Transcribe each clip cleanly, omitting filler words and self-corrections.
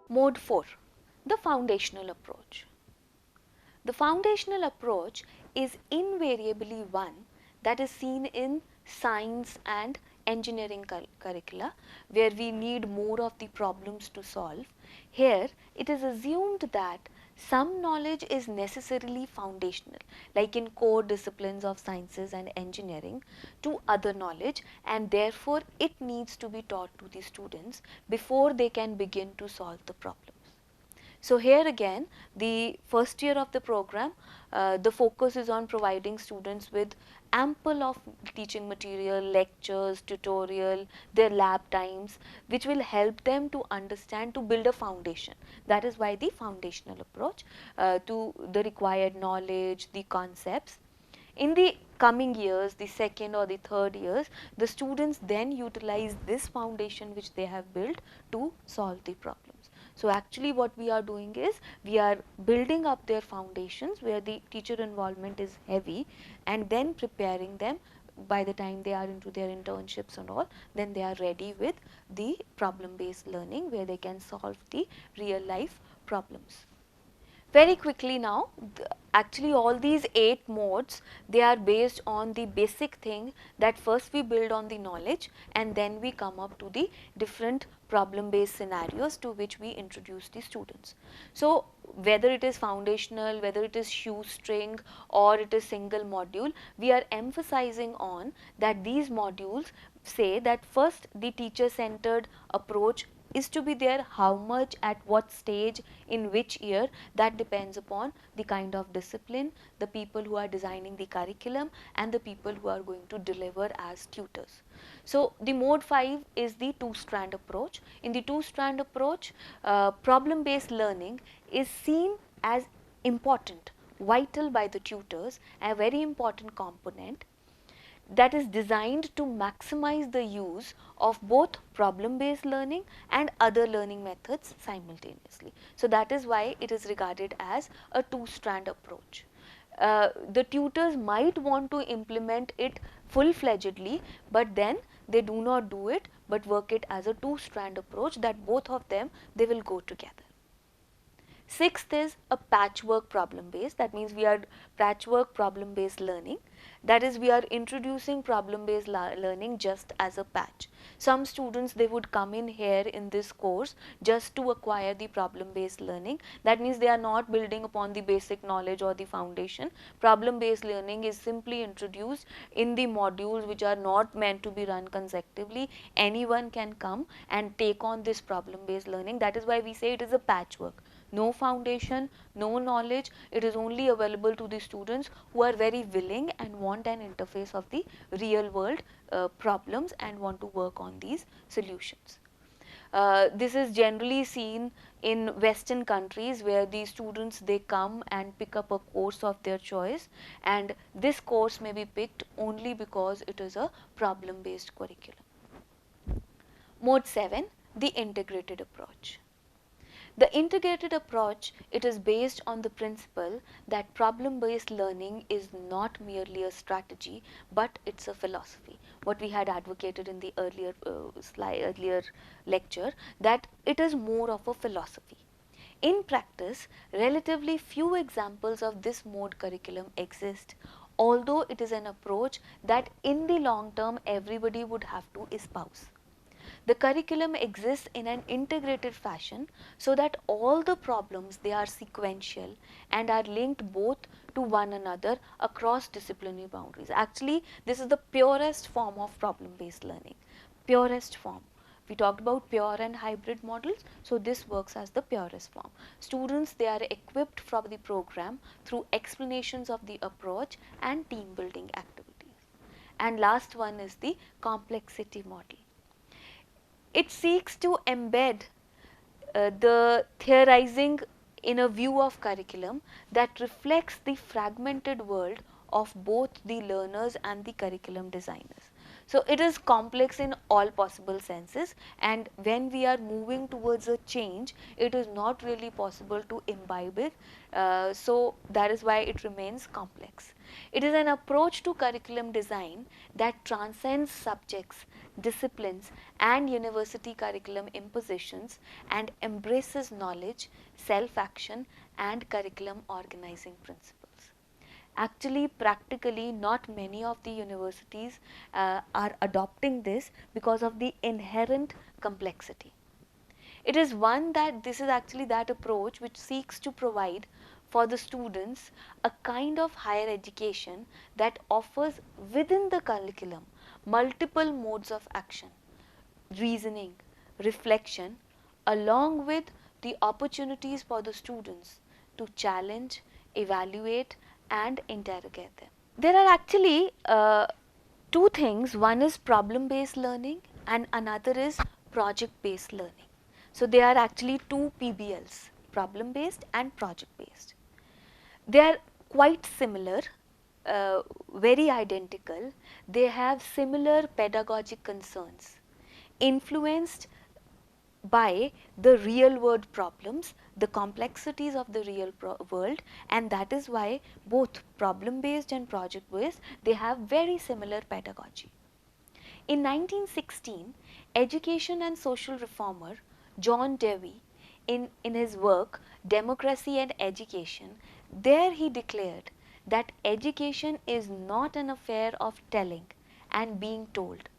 Mode 4, the foundational approach. The foundational approach is invariably one that is seen in science and engineering curricula, where we need more of the problems to solve. Here it is assumed that some knowledge is necessarily foundational, like in core disciplines of sciences and engineering, to other knowledge, and therefore it needs to be taught to the students before they can begin to solve the problem. So here again, the first year of the program, the focus is on providing students with ample of teaching material, lectures, tutorial, their lab times, which will help them to understand, to build a foundation. That is why the foundational approach to the required knowledge, the concepts. In the coming years, the second or the third years, the students then utilize this foundation which they have built to solve the problems. So actually what we are doing is we are building up their foundations where the teacher involvement is heavy, and then preparing them by the time they are into their internships and all, then they are ready with the problem based learning where they can solve the real life problems. Very quickly now, actually all these 8 modes, they are based on the basic thing that first we build on the knowledge and then we come up to the different problem based scenarios to which we introduce the students. So whether it is foundational, whether it is shoestring or it is single module, we are emphasizing on that these modules say that first the teacher centered approach is to be there. How much, at what stage, in which year, that depends upon the kind of discipline, the people who are designing the curriculum and the people who are going to deliver as tutors. So the mode 5 is the 2-strand approach. In the 2-strand approach, problem based learning is seen as important, vital by the tutors, a very important component that is designed to maximize the use of both problem based learning and other learning methods simultaneously. So that is why it is regarded as a 2-strand approach. The tutors might want to implement it full-fledgedly, but then they do not do it but work it as a 2-strand approach, that both of them, they will go together. Sixth is a patchwork problem based. That means we are patchwork problem based learning. That is, we are introducing problem based learning just as a patch. Some students, they would come in here in this course just to acquire the problem based learning. That means they are not building upon the basic knowledge or the foundation. Problem based learning is simply introduced in the modules which are not meant to be run consecutively. Anyone can come and take on this problem based learning. That is why we say it is a patchwork. No foundation, no knowledge, it is only available to the students who are very willing and want an interface of the real world problems and want to work on these solutions. This is generally seen in Western countries where the students, they come and pick up a course of their choice, and this course may be picked only because it is a problem based curriculum. Mode 7, the integrated approach. The integrated approach, it is based on the principle that problem based learning is not merely a strategy but it's a philosophy. What we had advocated in the earlier lecture, that it is more of a philosophy. In practice, relatively few examples of this mode curriculum exist, although it is an approach that in the long term everybody would have to espouse. The curriculum exists in an integrated fashion so that all the problems, they are sequential and are linked both to one another across disciplinary boundaries. Actually, this is the purest form of problem based learning, purest form. We talked about pure and hybrid models, so this works as the purest form. Students, they are equipped from the program through explanations of the approach and team building activities. And last one is the complexity model. It seeks to embed the theorizing in a view of curriculum that reflects the fragmented world of both the learners and the curriculum designers. So it is complex in all possible senses, and when we are moving towards a change, it is not really possible to imbibe it. So that is why it remains complex. It is an approach to curriculum design that transcends subjects, disciplines, and university curriculum impositions and embraces knowledge, self-action, and curriculum organizing principles. Actually, practically, not many of the universities are adopting this because of the inherent complexity. It is one that this is actually that approach which seeks to provide for the students a kind of higher education that offers within the curriculum multiple modes of action, reasoning, reflection, along with the opportunities for the students to challenge, evaluate, and interrogate them. There are actually two things. One is problem based learning and another is project based learning. So they are actually two PBLs, problem based and project based. They are quite similar, very identical. They have similar pedagogic concerns, influenced by the real world problems, the complexities of the real world, and that is why both problem based and project based, they have very similar pedagogy. In 1916, education and social reformer John Dewey, in his work Democracy and Education, there he declared that education is not an affair of telling and being told.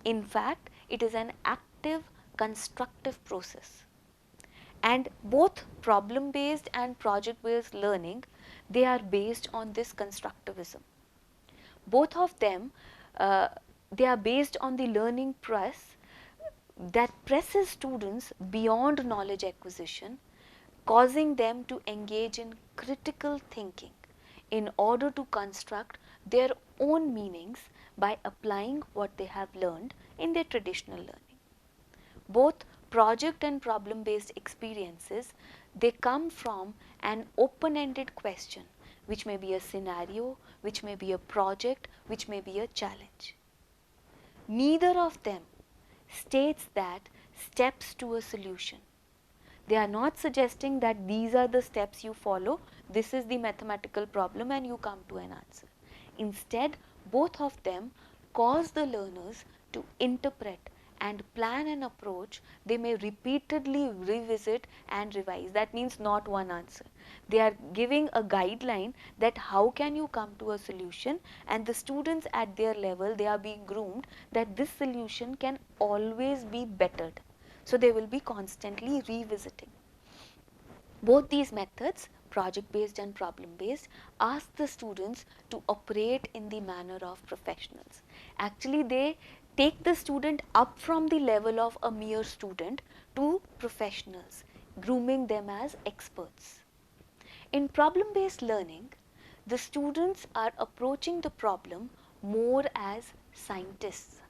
In fact, it is an active, constructive process. And both problem based and project based learning, they are based on this constructivism. Both of them, they are based on the learning press that presses students beyond knowledge acquisition, causing them to engage in critical thinking in order to construct their own meanings by applying what they have learned in their traditional learning. Both project and problem based experiences, they come from an open ended question, which may be a scenario, which may be a project, which may be a challenge. Neither of them states that steps to a solution. They are not suggesting that these are the steps you follow, this is the mathematical problem and you come to an answer. Instead, both of them cause the learners to interpret and plan an approach they may repeatedly revisit and revise. That means not one answer. They are giving a guideline that how can you come to a solution, and the students at their level, they are being groomed that this solution can always be bettered. So they will be constantly revisiting. Both these methods, project based and problem based, ask the students to operate in the manner of professionals. Actually, they take the student up from the level of a mere student to professionals, grooming them as experts. In problem based learning, the students are approaching the problem more as scientists,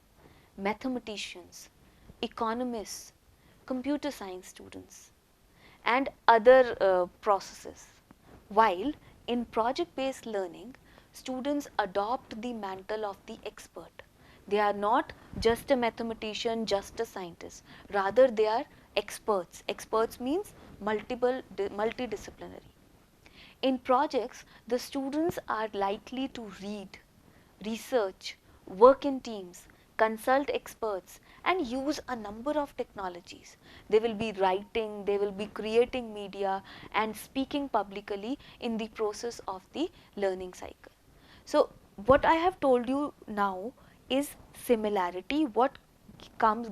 mathematicians, economists, computer science students, and other processes. While in project based learning, students adopt the mantle of the expert. They are not just a mathematician, just a scientist. Rather, they are experts. Experts means multidisciplinary. In projects, the students are likely to read, research, work in teams, consult experts, and use a number of technologies. They will be writing, they will be creating media and speaking publicly in the process of the learning cycle. So, what I have told you now is similarity, what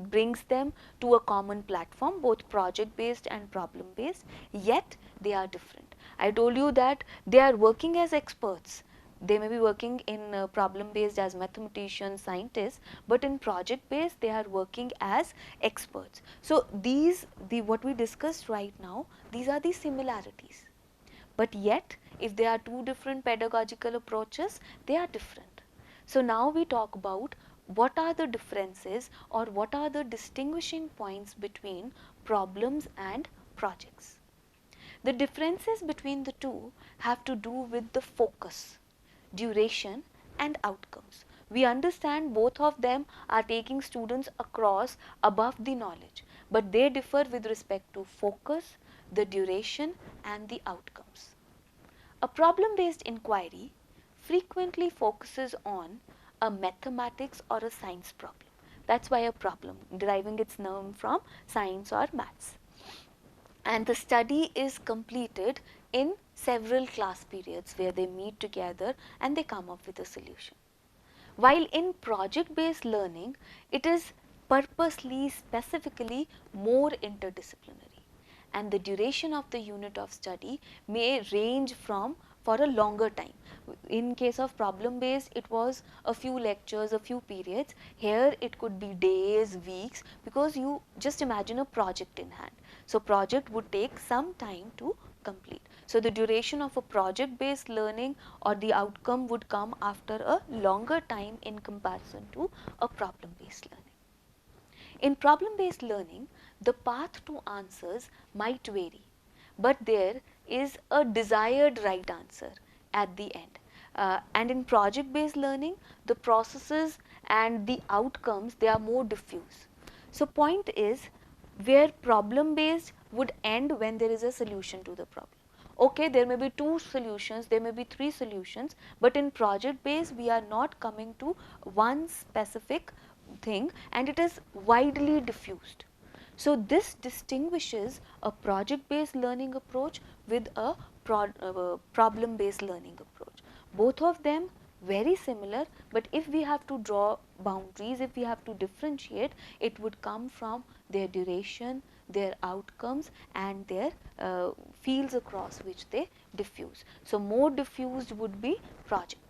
brings them to a common platform, both project based and problem based, yet they are different. I told you that they are working as experts. They may be working in problem based as mathematicians, scientists, but in project based they are working as experts. So these, what we discussed right now, these are the similarities. But yet, if there are two different pedagogical approaches, they are different. So now we talk about what are the differences or what are the distinguishing points between problems and projects. The differences between the two have to do with the focus, duration, and outcomes. We understand both of them are taking students across above the knowledge, but they differ with respect to focus, the duration, and the outcomes. A problem based inquiry frequently focuses on a mathematics or a science problem. That's why a problem, deriving its name from science or maths. And the study is completed in several class periods where they meet together and they come up with a solution. While in project based learning, it is purposely, specifically more interdisciplinary, and the duration of the unit of study may range from for a longer time. In case of problem based, it was a few lectures, a few periods. Here it could be days, weeks, because you just imagine a project in hand. So project would take some time to complete. So the duration of a project based learning or the outcome would come after a longer time in comparison to a problem based learning. In problem based learning, the path to answers might vary, but there is a desired right answer at the end. And in project based learning, the processes and the outcomes, they are more diffuse. So point is, where problem based would end when there is a solution to the problem. Okay, there may be two solutions, there may be three solutions, but in project based we are not coming to one specific thing, and it is widely diffused. So this distinguishes a project based learning approach with a problem based learning approach. Both of them very similar, but if we have to draw boundaries, if we have to differentiate, it would come from their duration, their outcomes, and their fields across which they diffuse. So more diffused would be project